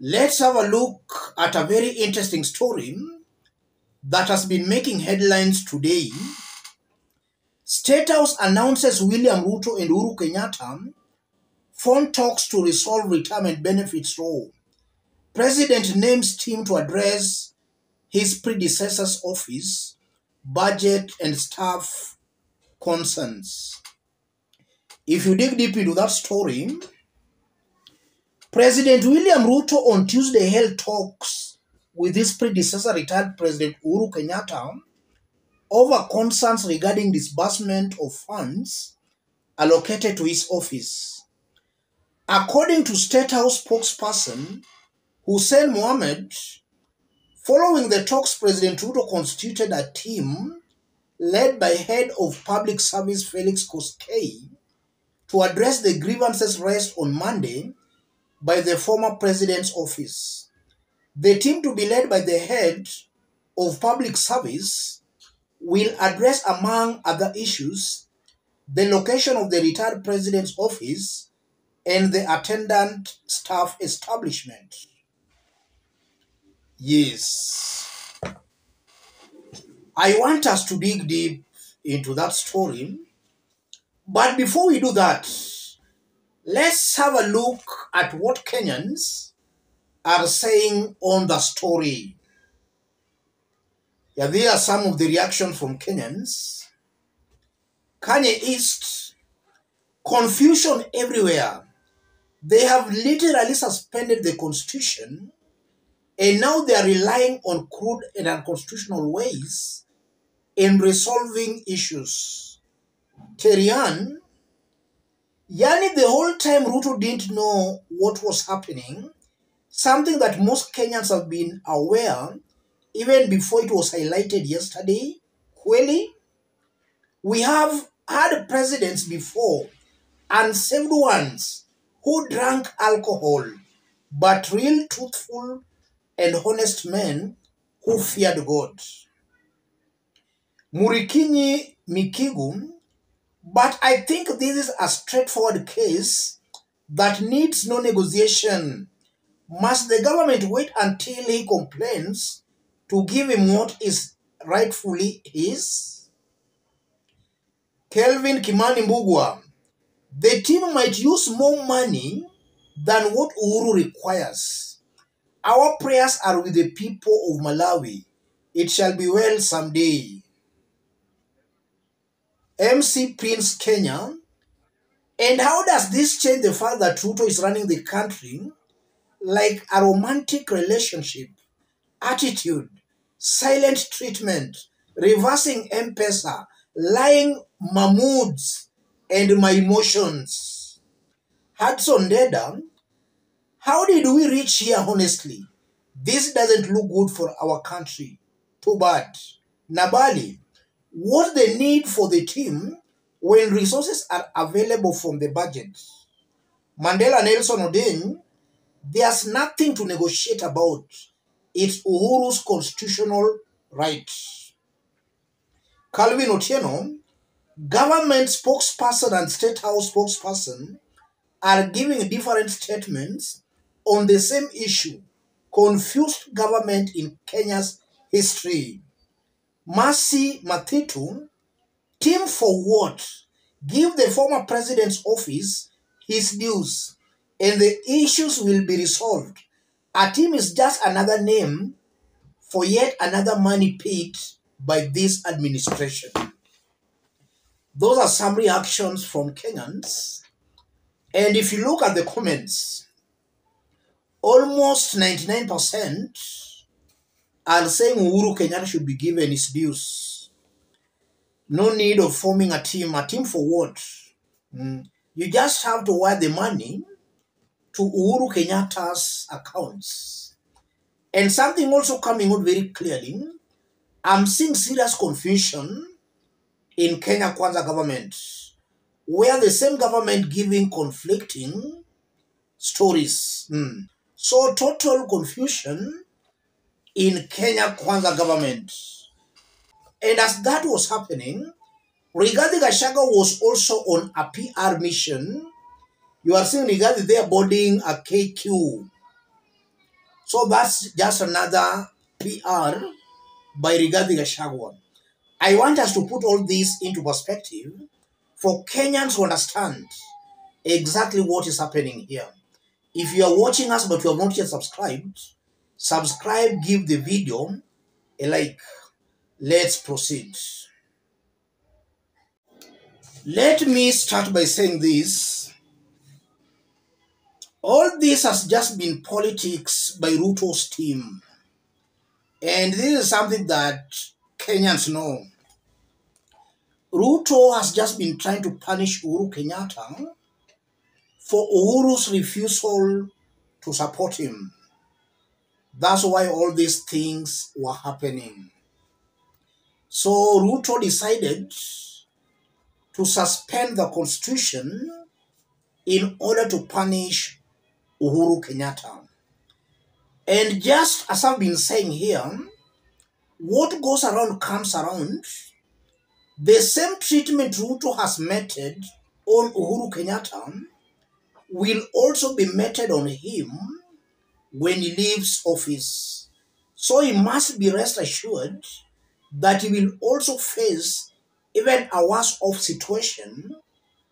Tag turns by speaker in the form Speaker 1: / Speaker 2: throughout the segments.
Speaker 1: Let's have a look at a very interesting story that has been making headlines today. State House announces William Ruto and Uhuru Kenyatta phone talks to resolve retirement benefits law. President names team to address his predecessor's office, budget and staff concerns. If you dig deep into that story, President William Ruto on Tuesday held talks with his predecessor, retired President Uhuru Kenyatta, over concerns regarding disbursement of funds allocated to his office. According to State House spokesperson Hussein Mohammed, following the talks, President Ruto constituted a team led by Head of Public Service Felix Koskei to address the grievances raised on Monday by the former president's office. The team, to be led by the Head of Public Service, will address, among other issues, the location of the retired president's office and the attendant staff establishment. Yes, I want us to dig deep into that story. But before we do that, let's have a look at what Kenyans are saying on the story. Yeah, there are some of the reactions from Kenyans. Kanye East, confusion everywhere. They have literally suspended the constitution and now they are relying on crude and unconstitutional ways in resolving issues. Terian, yani the whole time Ruto didn't know what was happening, something that most Kenyans have been aware even before it was highlighted yesterday. Kweli, we have had presidents before, unsaved ones, who drank alcohol, but real truthful and honest men who feared God. Murikinyi Mikigu, but I think this is a straightforward case that needs no negotiation. Must the government wait until he complains to give him what is rightfully his? Kelvin Kimani Mbugwa, the team might use more money than what Uhuru requires. Our prayers are with the people of Malawi. It shall be well someday. MC Prince Kenya. And how does this change the fact that Ruto is running the country like a romantic relationship? Attitude, silent treatment, reversing M-Pesa, lying Mahmoods, and my emotions. Hudson Deda, how did we reach here honestly? This doesn't look good for our country. Too bad. Nabali, what's the need for the team when resources are available from the budget? Mandela Nelson Odin, there's nothing to negotiate about. It's Uhuru's constitutional right. Calvin Otieno, government spokesperson and State House spokesperson are giving different statements on the same issue. Confused government in Kenya's history. Mercy Mathitu, team for what? Give the former president's office his dues and the issues will be resolved. A team is just another name for yet another money paid by this administration. Those are some reactions from Kenyans. And if you look at the comments, almost 99% are saying Uhuru Kenyatta should be given his dues. No need of forming a team. A team for what? You just have to wire the money to Uhuru Kenyatta's accounts. And something also coming out very clearly, I'm seeing serious confusion in Kenya Kwanza government, where the same government giving conflicting stories. So total confusion in Kenya Kwanza government. And as that was happening, Rigathi Gachagua was also on a PR mission. You are seeing Rigathi there boarding a KQ. So that's just another PR by Rigathi Gachagua. I want us to put all this into perspective for Kenyans to understand exactly what is happening here. If you are watching us but you have not yet subscribed, subscribe, give the video a like. Let's proceed. Let me start by saying this. All this has just been politics by Ruto's team. And this is something that Kenyans know. Ruto has just been trying to punish Uhuru Kenyatta for Uhuru's refusal to support him. That's why all these things were happening. So Ruto decided to suspend the constitution in order to punish Uhuru Kenyatta. And just as I've been saying here, what goes around comes around. The same treatment Ruto has meted on Uhuru Kenyatta will also be meted on him when he leaves office. So he must be rest assured that he will also face even a worse off situation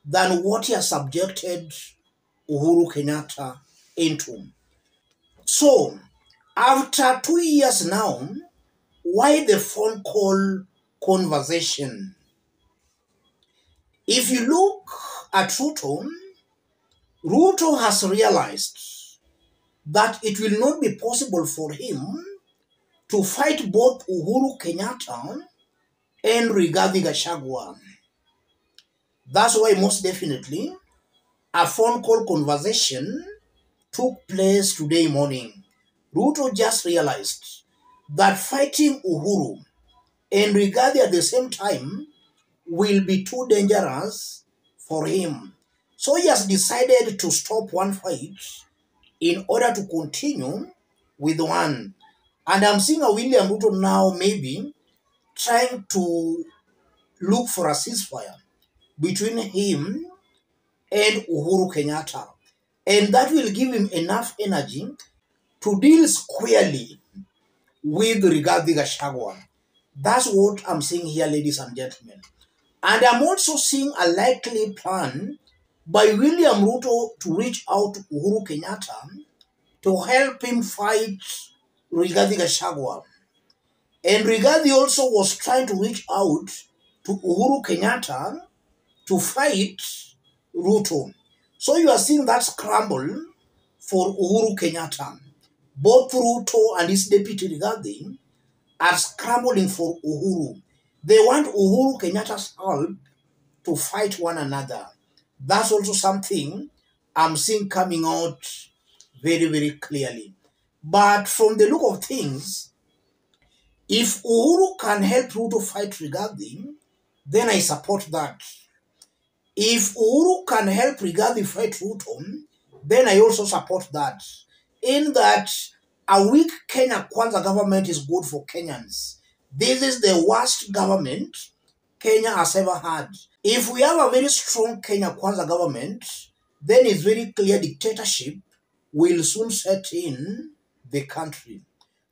Speaker 1: than what he has subjected Uhuru Kenyatta into. So, after 2 years now, why the phone call conversation? If you look at Ruto, Ruto has realized that it will not be possible for him to fight both Uhuru Kenyatta and Rigathi Gachagua. That's why most definitely a phone call conversation took place today morning. Ruto just realized that fighting Uhuru and Rigathi at the same time will be too dangerous for him. So he has decided to stop one fight in order to continue with one. And I'm seeing a William Ruto now maybe trying to look for a ceasefire between him and Uhuru Kenyatta. And that will give him enough energy to deal squarely with Rigathi Gachagua. That's what I'm seeing here, ladies and gentlemen. And I'm also seeing a likely plan by William Ruto to reach out to Uhuru Kenyatta to help him fight Rigathi Gachagua. And Rigathi also was trying to reach out to Uhuru Kenyatta to fight Ruto. So you are seeing that scramble for Uhuru Kenyatta. Both Ruto and his deputy Rigathi are scrambling for Uhuru. They want Uhuru Kenyatta's help to fight one another. That's also something I'm seeing coming out very, very clearly. But from the look of things, if Uhuru can help Ruto fight Rigathi, then I support that. If Uhuru can help Rigathi fight Ruto, then I also support that. In that, a weak Kenya Kwanza government is good for Kenyans. This is the worst government Kenya has ever had. If we have a very strong Kenya Kwanza government, then it's very clear dictatorship will soon set in the country.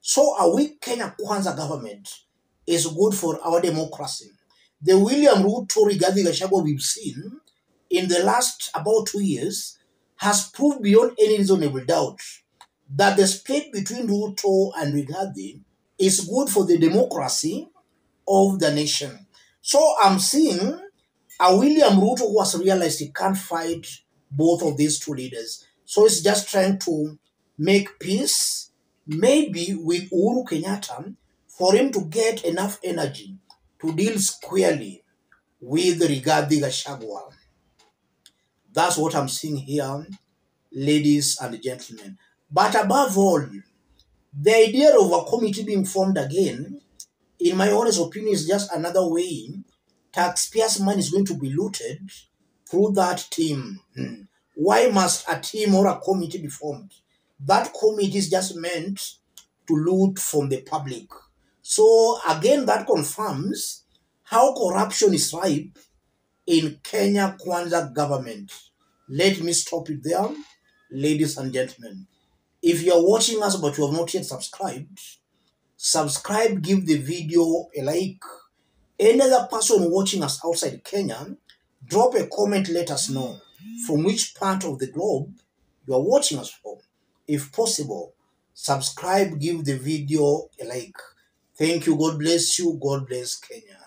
Speaker 1: So a weak Kenya Kwanza government is good for our democracy. The William Ruto Rigathi Gachagua we've seen in the last about 2 years has proved beyond any reasonable doubt that the split between Ruto and Rigathi is good for the democracy of the nation. So I'm seeing a William Ruto who has realized he can't fight both of these two leaders. So he's just trying to make peace, maybe with Uhuru Kenyatta, for him to get enough energy to deal squarely with Rigathi Gachagua. That's what I'm seeing here, ladies and gentlemen. But above all, the idea of a committee being formed again, in my honest opinion, is just another way taxpayers' money is going to be looted through that team. Why must a team or a committee be formed? That committee is just meant to loot from the public. So again, that confirms how corruption is ripe in Kenya Kwanza government. Let me stop it there, ladies and gentlemen. If you are watching us but you have not yet subscribed, subscribe, give the video a like. Any other person watching us outside Kenya, drop a comment, let us know from which part of the globe you are watching us from. If possible, subscribe, give the video a like. Thank you. God bless you. God bless Kenya.